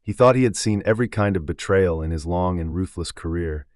He thought he had seen every kind of betrayal in his long and ruthless career,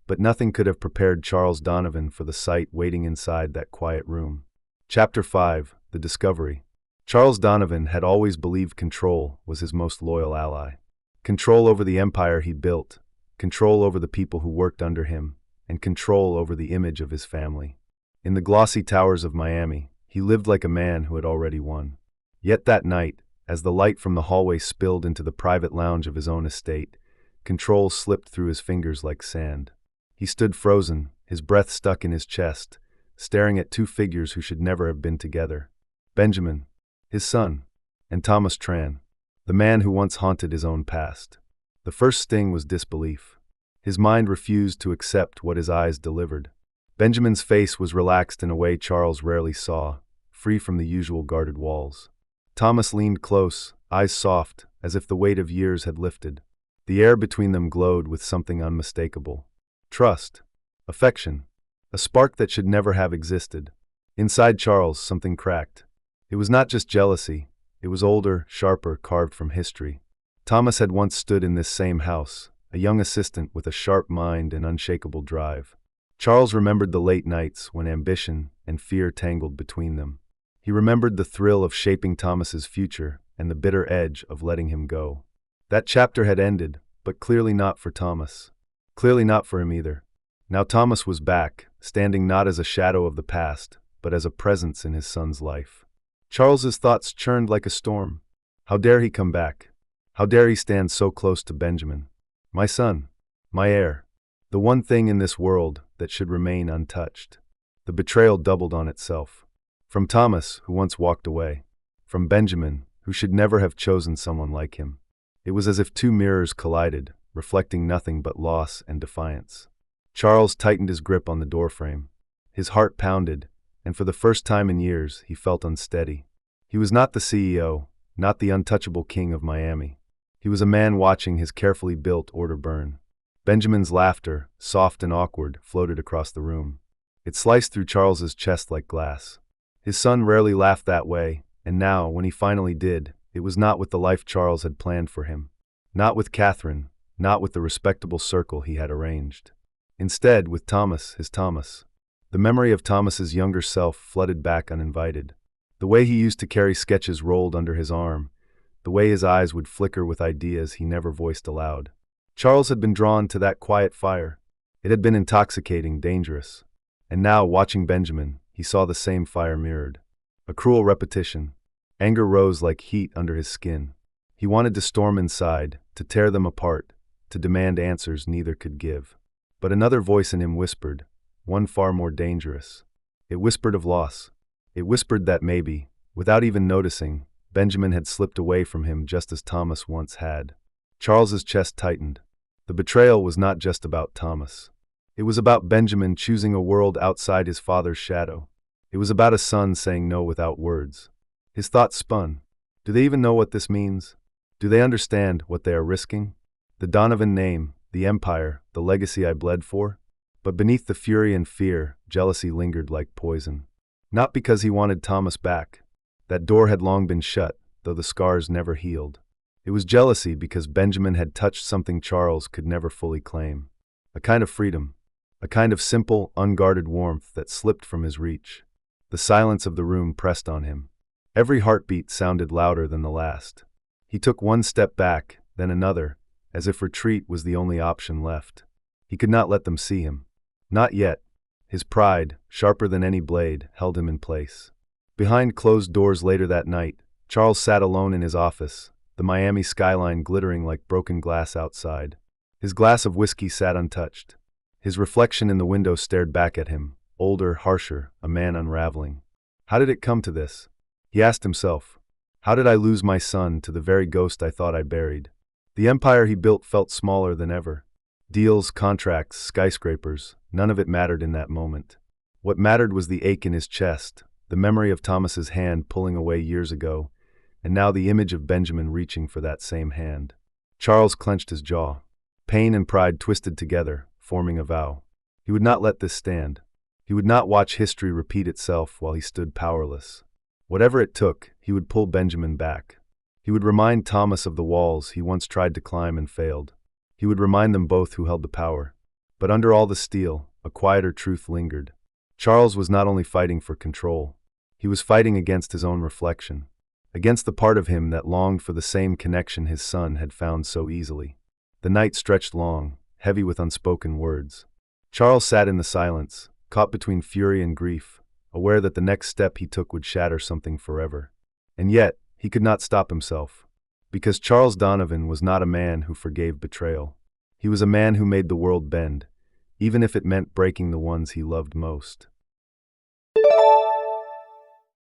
but nothing could have prepared Charles Donovan for the sight waiting inside that quiet room. Chapter 5: The Discovery. Charles Donovan had always believed control was his most loyal ally. Control over the empire he built, control over the people who worked under him, and control over the image of his family. In the glossy towers of Miami, he lived like a man who had already won. Yet that night, as the light from the hallway spilled into the private lounge of his own estate, control slipped through his fingers like sand. He stood frozen, his breath stuck in his chest, staring at two figures who should never have been together. Benjamin, his son, and Thomas Tran, the man who once haunted his own past. The first sting was disbelief. His mind refused to accept what his eyes delivered. Benjamin's face was relaxed in a way Charles rarely saw, free from the usual guarded walls. Thomas leaned close, eyes soft, as if the weight of years had lifted. The air between them glowed with something unmistakable. Trust, affection, a spark that should never have existed. Inside Charles, something cracked. It was not just jealousy, it was older, sharper, carved from history. Thomas had once stood in this same house, a young assistant with a sharp mind and unshakable drive. Charles remembered the late nights when ambition and fear tangled between them. He remembered the thrill of shaping Thomas's future and the bitter edge of letting him go. That chapter had ended, but clearly not for Thomas. Clearly not for him either. Now Thomas was back, standing not as a shadow of the past, but as a presence in his son's life. Charles's thoughts churned like a storm. How dare he come back? How dare he stand so close to Benjamin? My son, my heir, the one thing in this world that should remain untouched. The betrayal doubled on itself. From Thomas, who once walked away. From Benjamin, who should never have chosen someone like him. It was as if two mirrors collided, reflecting nothing but loss and defiance. Charles tightened his grip on the doorframe. His heart pounded, and for the first time in years, he felt unsteady. He was not the CEO, not the untouchable king of Miami. He was a man watching his carefully built order burn. Benjamin's laughter, soft and awkward, floated across the room. It sliced through Charles's chest like glass. His son rarely laughed that way, and now, when he finally did, it was not with the life Charles had planned for him. Not with Katherine, not with the respectable circle he had arranged. Instead, with Thomas, his Thomas. The memory of Thomas's younger self flooded back uninvited. The way he used to carry sketches rolled under his arm, the way his eyes would flicker with ideas he never voiced aloud. Charles had been drawn to that quiet fire. It had been intoxicating, dangerous. And now, watching Benjamin, he saw the same fire mirrored. A cruel repetition. Anger rose like heat under his skin. He wanted to storm inside, to tear them apart, to demand answers neither could give. But another voice in him whispered, one far more dangerous. It whispered of loss. It whispered that maybe, without even noticing, Benjamin had slipped away from him just as Thomas once had. Charles's chest tightened. The betrayal was not just about Thomas. It was about Benjamin choosing a world outside his father's shadow. It was about a son saying no without words. His thoughts spun. Do they even know what this means? Do they understand what they are risking? The Donovan name, the empire, the legacy I bled for? But beneath the fury and fear, jealousy lingered like poison. Not because he wanted Thomas back. That door had long been shut, though the scars never healed. It was jealousy because Benjamin had touched something Charles could never fully claim. A kind of freedom. A kind of simple, unguarded warmth that slipped from his reach. The silence of the room pressed on him. Every heartbeat sounded louder than the last. He took one step back, then another, as if retreat was the only option left. He could not let them see him. Not yet. His pride, sharper than any blade, held him in place. Behind closed doors later that night, Charles sat alone in his office, the Miami skyline glittering like broken glass outside. His glass of whiskey sat untouched. His reflection in the window stared back at him, older, harsher, a man unraveling. How did it come to this? He asked himself. How did I lose my son to the very ghost I thought I buried? The empire he built felt smaller than ever. Deals, contracts, skyscrapers, none of it mattered in that moment. What mattered was the ache in his chest, the memory of Thomas's hand pulling away years ago, and now the image of Benjamin reaching for that same hand. Charles clenched his jaw. Pain and pride twisted together, forming a vow. He would not let this stand. He would not watch history repeat itself while he stood powerless. Whatever it took, he would pull Benjamin back. He would remind Thomas of the walls he once tried to climb and failed. He would remind them both who held the power. But under all the steel, a quieter truth lingered. Charles was not only fighting for control. He was fighting against his own reflection, against the part of him that longed for the same connection his son had found so easily. The night stretched long, heavy with unspoken words. Charles sat in the silence, caught between fury and grief, aware that the next step he took would shatter something forever. And yet, he could not stop himself. Because Charles Donovan was not a man who forgave betrayal. He was a man who made the world bend, even if it meant breaking the ones he loved most.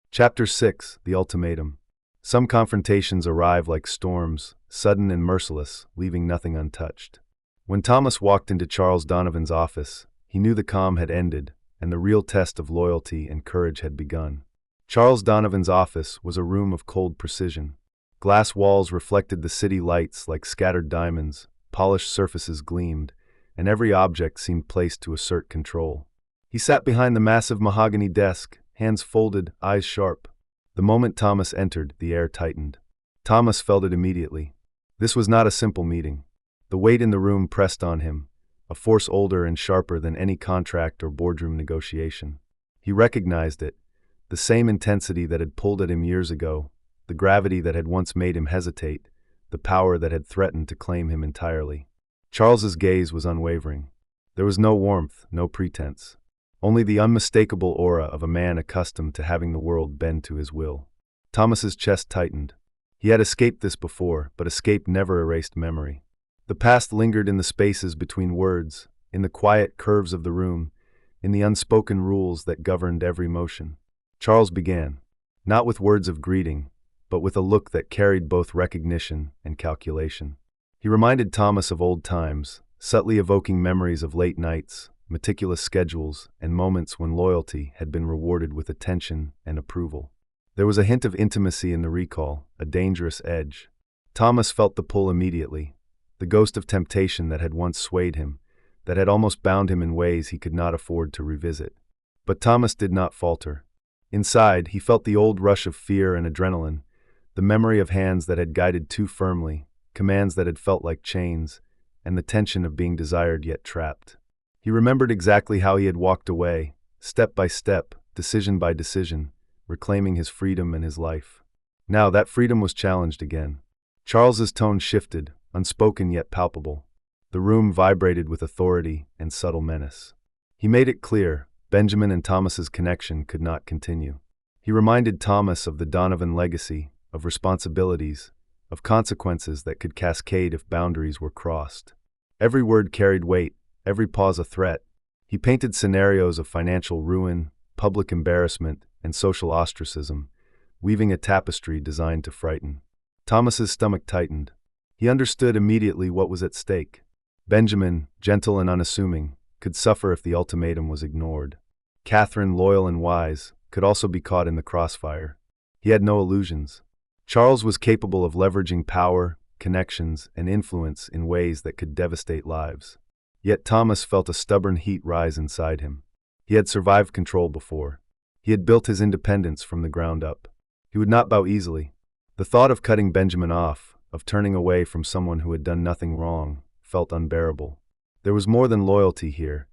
Chapter 6: The Ultimatum. Some confrontations arrive like storms, sudden and merciless, leaving nothing untouched. When Thomas walked into Charles Donovan's office, he knew the calm had ended, and the real test of loyalty and courage had begun. Charles Donovan's office was a room of cold precision. Glass walls reflected the city lights like scattered diamonds, polished surfaces gleamed, and every object seemed placed to assert control. He sat behind the massive mahogany desk, hands folded, eyes sharp. The moment Thomas entered, the air tightened. Thomas felt it immediately. This was not a simple meeting. The weight in the room pressed on him, a force older and sharper than any contract or boardroom negotiation. He recognized it, the same intensity that had pulled at him years ago, the gravity that had once made him hesitate, the power that had threatened to claim him entirely. Charles's gaze was unwavering. There was no warmth, no pretense. Only the unmistakable aura of a man accustomed to having the world bend to his will. Thomas's chest tightened. He had escaped this before, but escape never erased memory. The past lingered in the spaces between words, in the quiet curves of the room, in the unspoken rules that governed every motion. Charles began, not with words of greeting, but with a look that carried both recognition and calculation. He reminded Thomas of old times, subtly evoking memories of late nights, meticulous schedules, and moments when loyalty had been rewarded with attention and approval. There was a hint of intimacy in the recall, a dangerous edge. Thomas felt the pull immediately, the ghost of temptation that had once swayed him, that had almost bound him in ways he could not afford to revisit. But Thomas did not falter. Inside, he felt the old rush of fear and adrenaline, the memory of hands that had guided too firmly, commands that had felt like chains, and the tension of being desired yet trapped. He remembered exactly how he had walked away, step by step, decision by decision, reclaiming his freedom and his life. Now that freedom was challenged again. Charles's tone shifted, unspoken yet palpable. The room vibrated with authority and subtle menace. He made it clear, Benjamin and Thomas's connection could not continue. He reminded Thomas of the Donovan legacy, of responsibilities, of consequences that could cascade if boundaries were crossed. Every word carried weight, every pause a threat. He painted scenarios of financial ruin, public embarrassment, and social ostracism, weaving a tapestry designed to frighten. Thomas's stomach tightened. He understood immediately what was at stake. Benjamin, gentle and unassuming, could suffer if the ultimatum was ignored. Katherine, loyal and wise, could also be caught in the crossfire. He had no illusions. Charles was capable of leveraging power, connections, and influence in ways that could devastate lives. Yet Thomas felt a stubborn heat rise inside him. He had survived control before. He had built his independence from the ground up. He would not bow easily. The thought of cutting Benjamin off, of turning away from someone who had done nothing wrong, felt unbearable. There was more than loyalty here.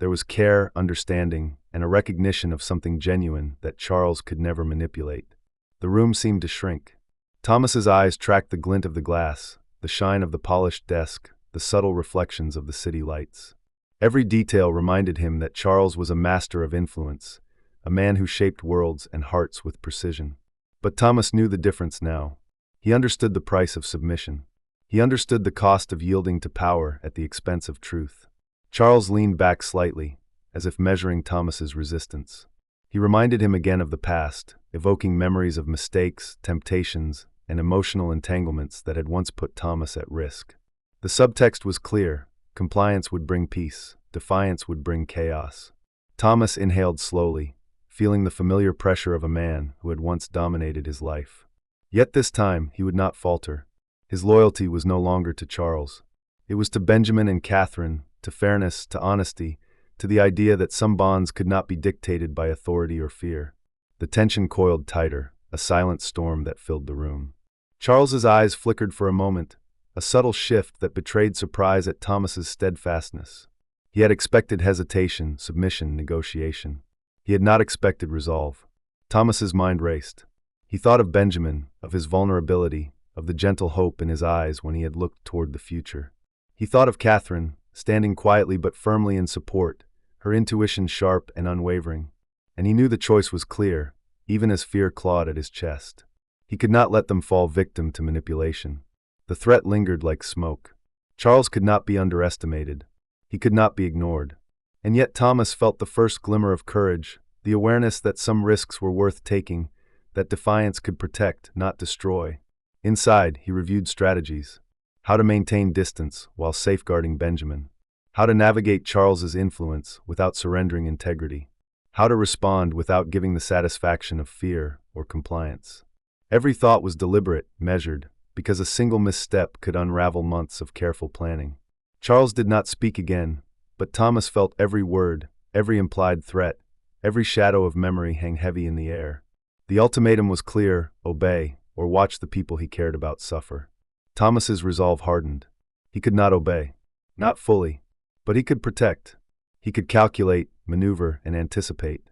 There was care, understanding, and a recognition of something genuine that Charles could never manipulate. The room seemed to shrink. Thomas's eyes tracked the glint of the glass, the shine of the polished desk, the subtle reflections of the city lights. Every detail reminded him that Charles was a master of influence, a man who shaped worlds and hearts with precision. But Thomas knew the difference now. He understood the price of submission. He understood the cost of yielding to power at the expense of truth. Charles leaned back slightly, as if measuring Thomas's resistance. He reminded him again of the past, evoking memories of mistakes, temptations, and emotional entanglements that had once put Thomas at risk. The subtext was clear: compliance would bring peace, defiance would bring chaos. Thomas inhaled slowly, feeling the familiar pressure of a man who had once dominated his life. Yet this time he would not falter. His loyalty was no longer to Charles. It was to Benjamin and Katherine, to fairness, to honesty, to the idea that some bonds could not be dictated by authority or fear. The tension coiled tighter, a silent storm that filled the room. Charles's eyes flickered for a moment, a subtle shift that betrayed surprise at Thomas's steadfastness. He had expected hesitation, submission, negotiation. He had not expected resolve. Thomas's mind raced. He thought of Benjamin, of his vulnerability, of the gentle hope in his eyes when he had looked toward the future. He thought of Katherine, standing quietly but firmly in support, her intuition sharp and unwavering. And he knew the choice was clear, even as fear clawed at his chest. He could not let them fall victim to manipulation. The threat lingered like smoke. Charles could not be underestimated. He could not be ignored. And yet Thomas felt the first glimmer of courage, the awareness that some risks were worth taking, that defiance could protect, not destroy. Inside, he reviewed strategies. How to maintain distance while safeguarding Benjamin. How to navigate Charles's influence without surrendering integrity. How to respond without giving the satisfaction of fear or compliance. Every thought was deliberate, measured, because a single misstep could unravel months of careful planning. Charles did not speak again, but Thomas felt every word, every implied threat, every shadow of memory hang heavy in the air. The ultimatum was clear: obey, or watch the people he cared about suffer. Thomas's resolve hardened. He could not obey. Not fully. But he could protect. He could calculate, maneuver, and anticipate.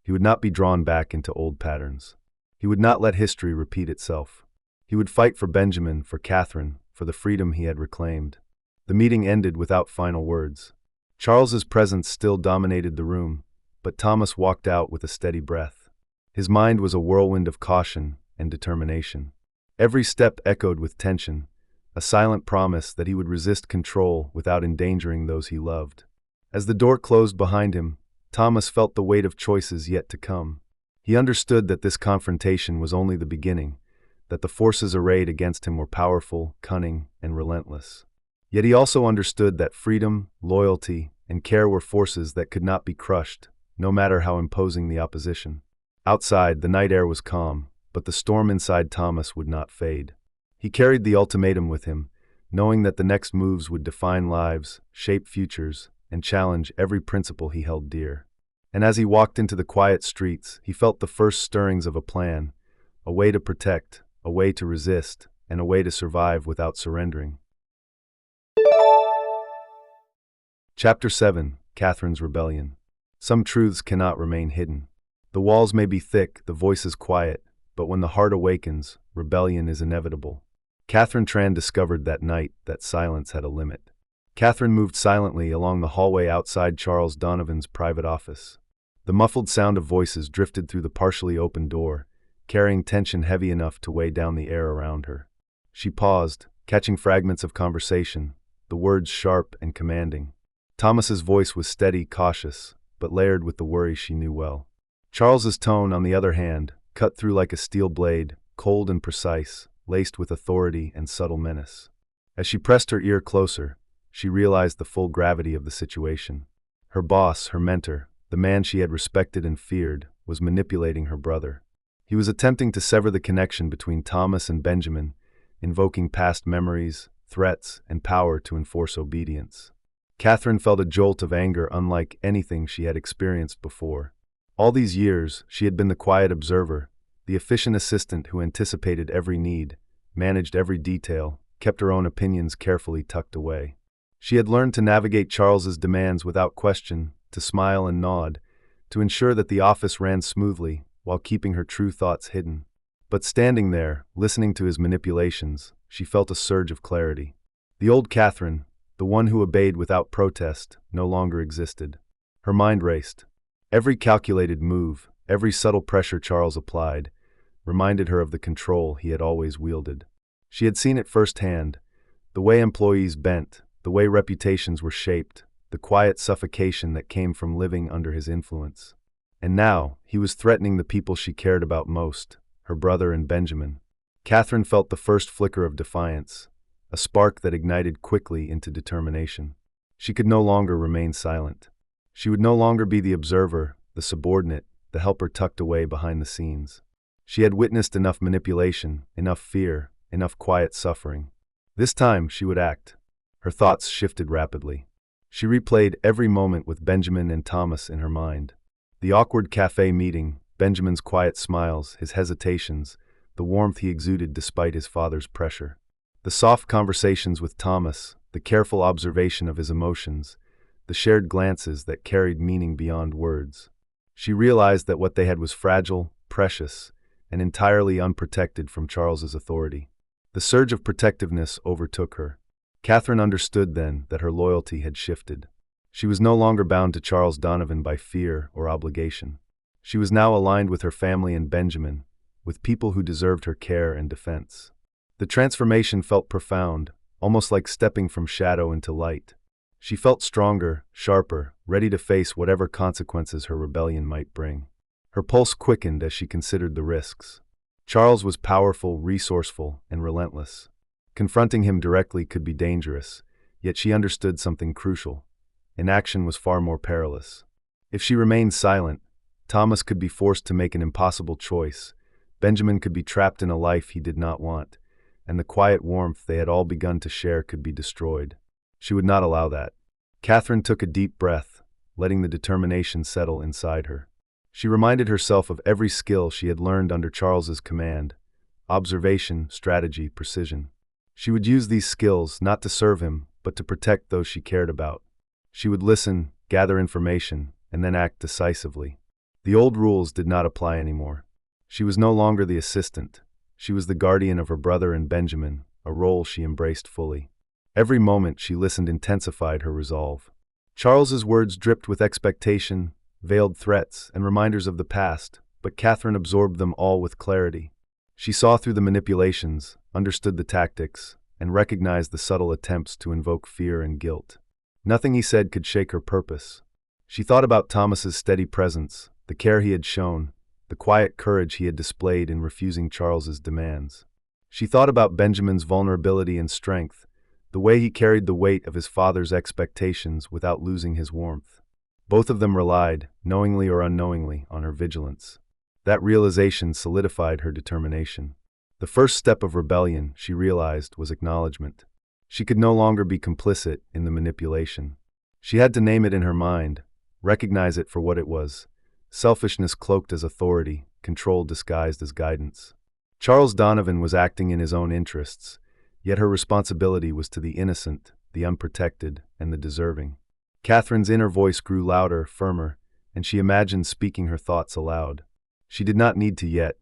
He would not be drawn back into old patterns. He would not let history repeat itself. He would fight for Benjamin, for Katherine, for the freedom he had reclaimed. The meeting ended without final words. Charles's presence still dominated the room, but Thomas walked out with a steady breath. His mind was a whirlwind of caution and determination. Every step echoed with tension, a silent promise that he would resist control without endangering those he loved. As the door closed behind him, Thomas felt the weight of choices yet to come. He understood that this confrontation was only the beginning, that the forces arrayed against him were powerful, cunning, and relentless. Yet he also understood that freedom, loyalty, and care were forces that could not be crushed, no matter how imposing the opposition. Outside, the night air was calm, but the storm inside Thomas would not fade. He carried the ultimatum with him, knowing that the next moves would define lives, shape futures, and challenge every principle he held dear. And as he walked into the quiet streets, he felt the first stirrings of a plan, a way to protect, a way to resist, and a way to survive without surrendering. Chapter 7: Katherine's Rebellion. Some truths cannot remain hidden. The walls may be thick, the voices quiet, but when the heart awakens, rebellion is inevitable. Katherine Tran discovered that night that silence had a limit. Katherine moved silently along the hallway outside Charles Donovan's private office. The muffled sound of voices drifted through the partially open door, carrying tension heavy enough to weigh down the air around her. She paused, catching fragments of conversation, the words sharp and commanding. Thomas's voice was steady, cautious, but layered with the worry she knew well. Charles's tone, on the other hand, cut through like a steel blade, cold and precise, laced with authority and subtle menace. As she pressed her ear closer, she realized the full gravity of the situation. Her boss, her mentor, the man she had respected and feared, was manipulating her brother. He was attempting to sever the connection between Thomas and Benjamin, invoking past memories, threats, and power to enforce obedience. Katherine felt a jolt of anger unlike anything she had experienced before. All these years, she had been the quiet observer, the efficient assistant who anticipated every need, managed every detail, kept her own opinions carefully tucked away. She had learned to navigate Charles's demands without question, to smile and nod, to ensure that the office ran smoothly while keeping her true thoughts hidden. But standing there, listening to his manipulations, she felt a surge of clarity. The old Katherine, the one who obeyed without protest, no longer existed. Her mind raced. Every calculated move, every subtle pressure Charles applied, reminded her of the control he had always wielded. She had seen it firsthand, the way employees bent, the way reputations were shaped, the quiet suffocation that came from living under his influence. And now, he was threatening the people she cared about most, her brother and Benjamin. Katherine felt the first flicker of defiance, a spark that ignited quickly into determination. She could no longer remain silent. She would no longer be the observer, the subordinate, the helper tucked away behind the scenes. She had witnessed enough manipulation, enough fear, enough quiet suffering. This time, she would act. Her thoughts shifted rapidly. She replayed every moment with Benjamin and Thomas in her mind. The awkward cafe meeting, Benjamin's quiet smiles, his hesitations, the warmth he exuded despite his father's pressure. The soft conversations with Thomas, the careful observation of his emotions, the shared glances that carried meaning beyond words. She realized that what they had was fragile, precious, and entirely unprotected from Charles's authority. The surge of protectiveness overtook her. Katherine understood then that her loyalty had shifted. She was no longer bound to Charles Donovan by fear or obligation. She was now aligned with her family and Benjamin, with people who deserved her care and defense. The transformation felt profound, almost like stepping from shadow into light. She felt stronger, sharper, ready to face whatever consequences her rebellion might bring. Her pulse quickened as she considered the risks. Charles was powerful, resourceful, and relentless. Confronting him directly could be dangerous, yet she understood something crucial. Inaction was far more perilous. If she remained silent, Thomas could be forced to make an impossible choice, Benjamin could be trapped in a life he did not want, and the quiet warmth they had all begun to share could be destroyed. She would not allow that. Katherine took a deep breath, letting the determination settle inside her. She reminded herself of every skill she had learned under Charles's command: observation, strategy, precision. She would use these skills not to serve him, but to protect those she cared about. She would listen, gather information, and then act decisively. The old rules did not apply anymore. She was no longer the assistant. She was the guardian of her brother and Benjamin, a role she embraced fully. Every moment she listened intensified her resolve. Charles's words dripped with expectation, veiled threats, and reminders of the past, but Katherine absorbed them all with clarity. She saw through the manipulations, understood the tactics, and recognized the subtle attempts to invoke fear and guilt. Nothing he said could shake her purpose. She thought about Thomas's steady presence, the care he had shown, the quiet courage he had displayed in refusing Charles's demands. She thought about Benjamin's vulnerability and strength, the way he carried the weight of his father's expectations without losing his warmth. Both of them relied, knowingly or unknowingly, on her vigilance. That realization solidified her determination. The first step of rebellion, she realized, was acknowledgement. She could no longer be complicit in the manipulation. She had to name it in her mind, recognize it for what it was: selfishness cloaked as authority, control disguised as guidance. Charles Donovan was acting in his own interests, yet her responsibility was to the innocent, the unprotected, and the deserving. Katherine's inner voice grew louder, firmer, and she imagined speaking her thoughts aloud. She did not need to yet.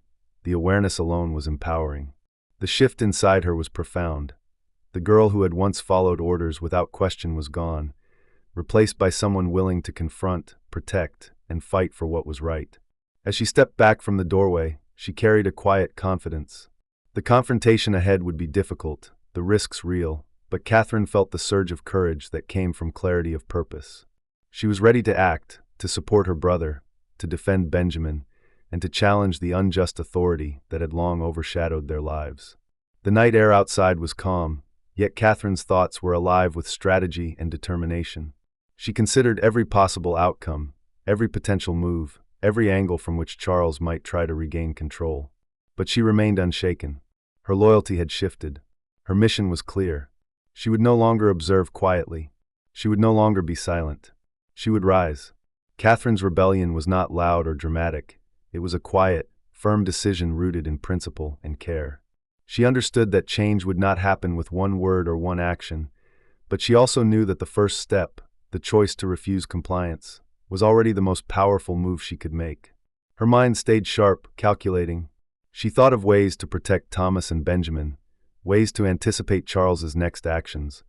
The awareness alone was empowering. The shift inside her was profound. The girl who had once followed orders without question was gone, replaced by someone willing to confront, protect, and fight for what was right. As she stepped back from the doorway, she carried a quiet confidence. The confrontation ahead would be difficult, the risks real, but Katherine felt the surge of courage that came from clarity of purpose. She was ready to act, to support her brother, to defend Benjamin, and to challenge the unjust authority that had long overshadowed their lives. The night air outside was calm, yet Katherine's thoughts were alive with strategy and determination. She considered every possible outcome, every potential move, every angle from which Charles might try to regain control. But she remained unshaken. Her loyalty had shifted. Her mission was clear. She would no longer observe quietly. She would no longer be silent. She would rise. Katherine's rebellion was not loud or dramatic. It was a quiet, firm decision rooted in principle and care. She understood that change would not happen with one word or one action, but she also knew that the first step, the choice to refuse compliance, was already the most powerful move she could make. Her mind stayed sharp, calculating. She thought of ways to protect Thomas and Benjamin, ways to anticipate Charles's next actions,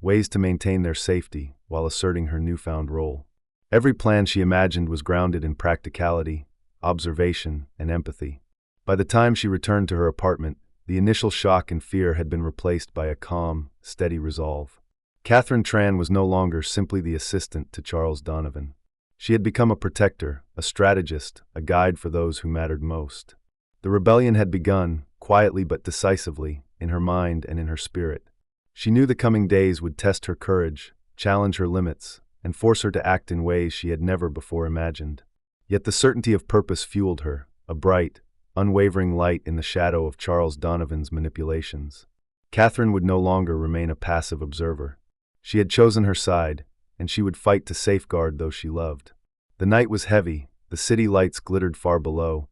ways to maintain their safety while asserting her newfound role. Every plan she imagined was grounded in practicality, observation, and empathy. By the time she returned to her apartment, the initial shock and fear had been replaced by a calm, steady resolve. Katherine Tran was no longer simply the assistant to Charles Donovan. She had become a protector, a strategist, a guide for those who mattered most. The rebellion had begun, quietly but decisively, in her mind and in her spirit. She knew the coming days would test her courage, challenge her limits, and force her to act in ways she had never before imagined. Yet the certainty of purpose fueled her, a bright, unwavering light in the shadow of Charles Donovan's manipulations. Katherine would no longer remain a passive observer. She had chosen her side, and she would fight to safeguard those she loved. The night was heavy, the city lights glittered far below,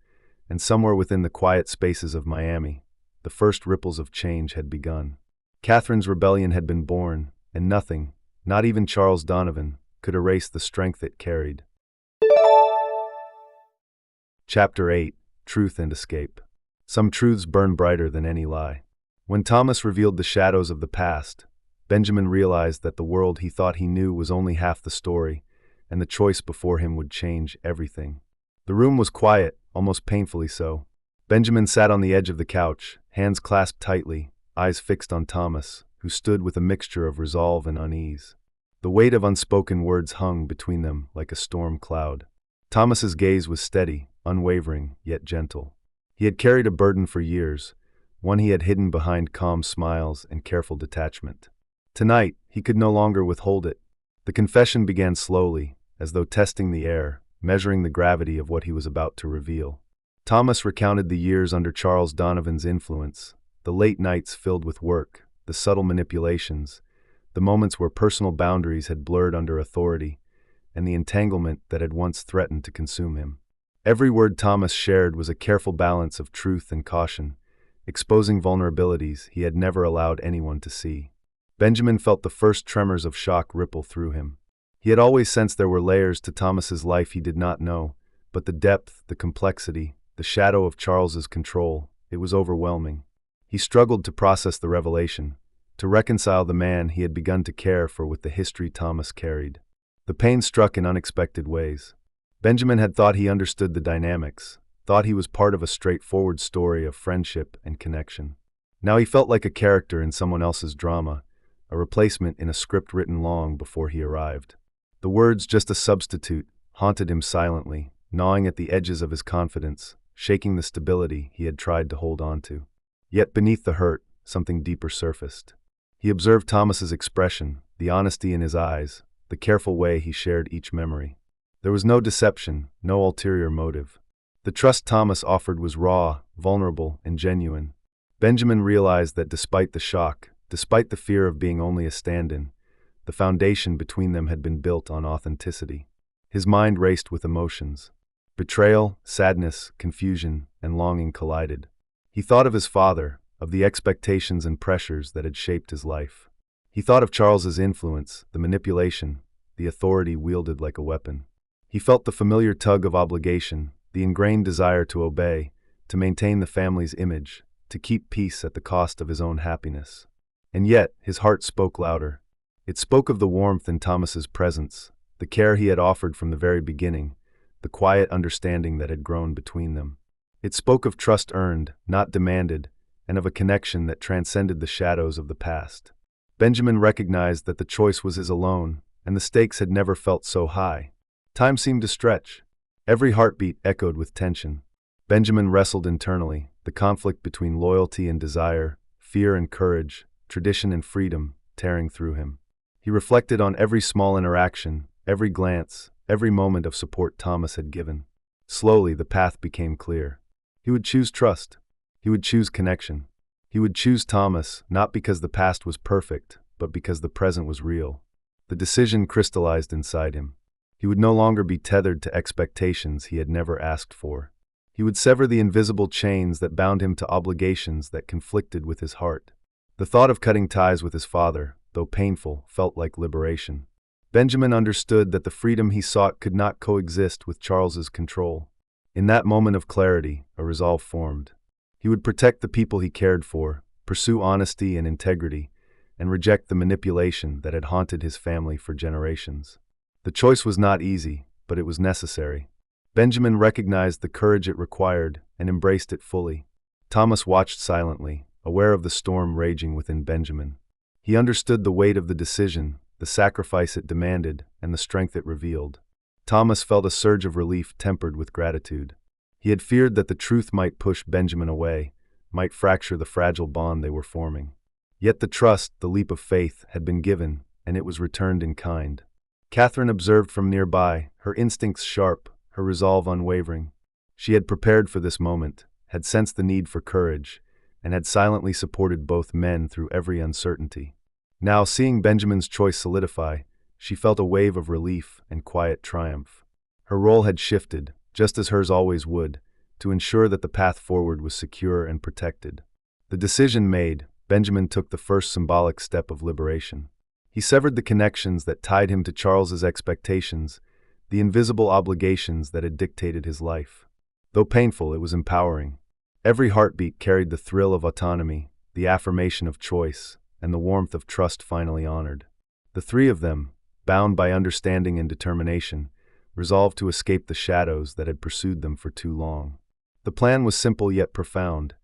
and somewhere within the quiet spaces of Miami, the first ripples of change had begun. Katherine's rebellion had been born, and nothing, not even Charles Donovan, could erase the strength it carried. Chapter 8: Truth and Escape. Some truths burn brighter than any lie. When Thomas revealed the shadows of the past, Benjamin realized that the world he thought he knew was only half the story, and the choice before him would change everything. The room was quiet, almost painfully so. Benjamin sat on the edge of the couch, hands clasped tightly, eyes fixed on Thomas, who stood with a mixture of resolve and unease. The weight of unspoken words hung between them like a storm cloud. Thomas's gaze was steady, unwavering, yet gentle. He had carried a burden for years, one he had hidden behind calm smiles and careful detachment. Tonight, he could no longer withhold it. The confession began slowly, as though testing the air, measuring the gravity of what he was about to reveal. Thomas recounted the years under Charles Donovan's influence, the late nights filled with work, the subtle manipulations, the moments where personal boundaries had blurred under authority, and the entanglement that had once threatened to consume him. Every word Thomas shared was a careful balance of truth and caution, exposing vulnerabilities he had never allowed anyone to see. Benjamin felt the first tremors of shock ripple through him. He had always sensed there were layers to Thomas's life he did not know, but the depth, the complexity, the shadow of Charles's control, it was overwhelming. He struggled to process the revelation, to reconcile the man he had begun to care for with the history Thomas carried. The pain struck in unexpected ways. Benjamin had thought he understood the dynamics, thought he was part of a straightforward story of friendship and connection. Now he felt like a character in someone else's drama, a replacement in a script written long before he arrived. The words, just a substitute, haunted him silently, gnawing at the edges of his confidence, shaking the stability he had tried to hold on to. Yet beneath the hurt, something deeper surfaced. He observed Thomas's expression, the honesty in his eyes, the careful way he shared each memory. There was no deception, no ulterior motive. The trust Thomas offered was raw, vulnerable, and genuine. Benjamin realized that despite the shock, despite the fear of being only a stand-in, the foundation between them had been built on authenticity. His mind raced with emotions. Betrayal, sadness, confusion, and longing collided. He thought of his father, of the expectations and pressures that had shaped his life. He thought of Charles's influence, the manipulation, the authority wielded like a weapon. He felt the familiar tug of obligation, the ingrained desire to obey, to maintain the family's image, to keep peace at the cost of his own happiness. And yet, his heart spoke louder. It spoke of the warmth in Thomas's presence, the care he had offered from the very beginning, the quiet understanding that had grown between them. It spoke of trust earned, not demanded, and of a connection that transcended the shadows of the past. Benjamin recognized that the choice was his alone, and the stakes had never felt so high. Time seemed to stretch. Every heartbeat echoed with tension. Benjamin wrestled internally, the conflict between loyalty and desire, fear and courage, tradition and freedom, tearing through him. He reflected on every small interaction, every glance, every moment of support Thomas had given. Slowly, the path became clear. He would choose trust. He would choose connection. He would choose Thomas, not because the past was perfect, but because the present was real. The decision crystallized inside him. He would no longer be tethered to expectations he had never asked for. He would sever the invisible chains that bound him to obligations that conflicted with his heart. The thought of cutting ties with his father, though painful, felt like liberation. Benjamin understood that the freedom he sought could not coexist with Charles's control. In that moment of clarity, a resolve formed. He would protect the people he cared for, pursue honesty and integrity, and reject the manipulation that had haunted his family for generations. The choice was not easy, but it was necessary. Benjamin recognized the courage it required and embraced it fully. Thomas watched silently, aware of the storm raging within Benjamin. He understood the weight of the decision, the sacrifice it demanded, and the strength it revealed. Thomas felt a surge of relief tempered with gratitude. He had feared that the truth might push Benjamin away, might fracture the fragile bond they were forming. Yet the trust, the leap of faith, had been given, and it was returned in kind. Katherine observed from nearby, her instincts sharp, her resolve unwavering. She had prepared for this moment, had sensed the need for courage, and had silently supported both men through every uncertainty. Now, seeing Benjamin's choice solidify, she felt a wave of relief and quiet triumph. Her role had shifted, just as hers always would, to ensure that the path forward was secure and protected. The decision made, Benjamin took the first symbolic step of liberation. He severed the connections that tied him to Charles's expectations, the invisible obligations that had dictated his life. Though painful, it was empowering. Every heartbeat carried the thrill of autonomy, the affirmation of choice, and the warmth of trust finally honored. The three of them, bound by understanding and determination, resolved to escape the shadows that had pursued them for too long. The plan was simple yet profound.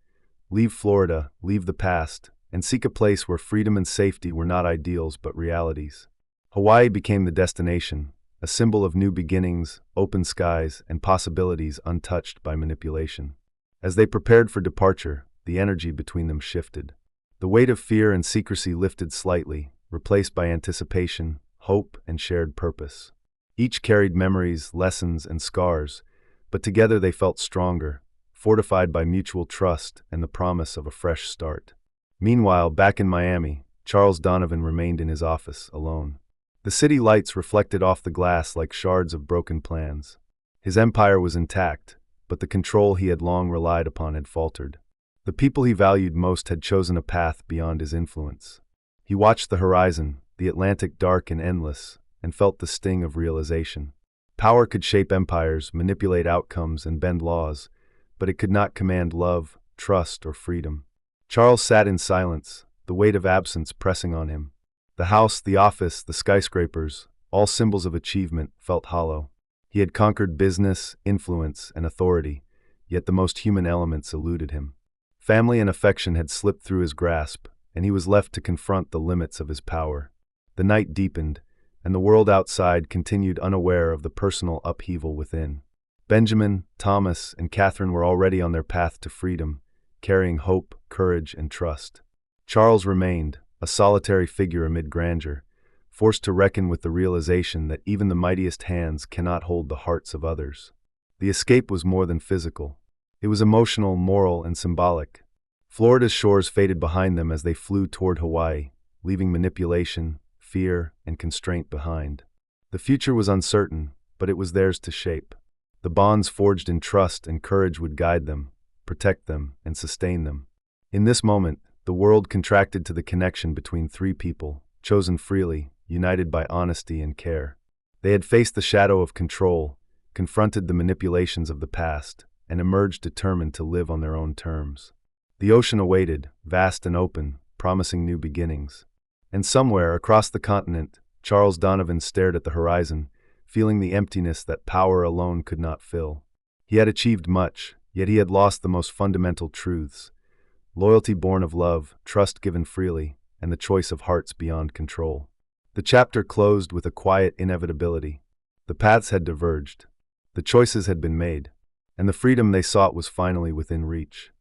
Leave Florida, leave the past, and seek a place where freedom and safety were not ideals but realities. Hawaii became the destination, a symbol of new beginnings, open skies, and possibilities untouched by manipulation. As they prepared for departure, the energy between them shifted. The weight of fear and secrecy lifted slightly, replaced by anticipation, hope, and shared purpose. Each carried memories, lessons, and scars, but together they felt stronger, fortified by mutual trust and the promise of a fresh start. Meanwhile, back in Miami, Charles Donovan remained in his office, alone. The city lights reflected off the glass like shards of broken plans. His empire was intact, but the control he had long relied upon had faltered. The people he valued most had chosen a path beyond his influence. He watched the horizon, the Atlantic dark and endless, and felt the sting of realization. Power could shape empires, manipulate outcomes, and bend laws, but it could not command love, trust, or freedom. Charles sat in silence, the weight of absence pressing on him. The house, the office, the skyscrapers, all symbols of achievement, felt hollow. He had conquered business, influence, and authority, yet the most human elements eluded him. Family and affection had slipped through his grasp, and he was left to confront the limits of his power. The night deepened, and the world outside continued unaware of the personal upheaval within. Benjamin, Thomas, and Katherine were already on their path to freedom, carrying hope, courage, and trust. Charles remained, a solitary figure amid grandeur, forced to reckon with the realization that even the mightiest hands cannot hold the hearts of others. The escape was more than physical. It was emotional, moral, and symbolic. Florida's shores faded behind them as they flew toward Hawaii, leaving manipulation, fear, and constraint behind. The future was uncertain, but it was theirs to shape. The bonds forged in trust and courage would guide them, protect them, and sustain them. In this moment, the world contracted to the connection between three people, chosen freely, united by honesty and care. They had faced the shadow of control, confronted the manipulations of the past, and emerged determined to live on their own terms. The ocean awaited, vast and open, promising new beginnings. And somewhere across the continent, Charles Donovan stared at the horizon, feeling the emptiness that power alone could not fill. He had achieved much, yet he had lost the most fundamental truths: loyalty born of love, trust given freely, and the choice of hearts beyond control. The chapter closed with a quiet inevitability. The paths had diverged. The choices had been made, and the freedom they sought was finally within reach.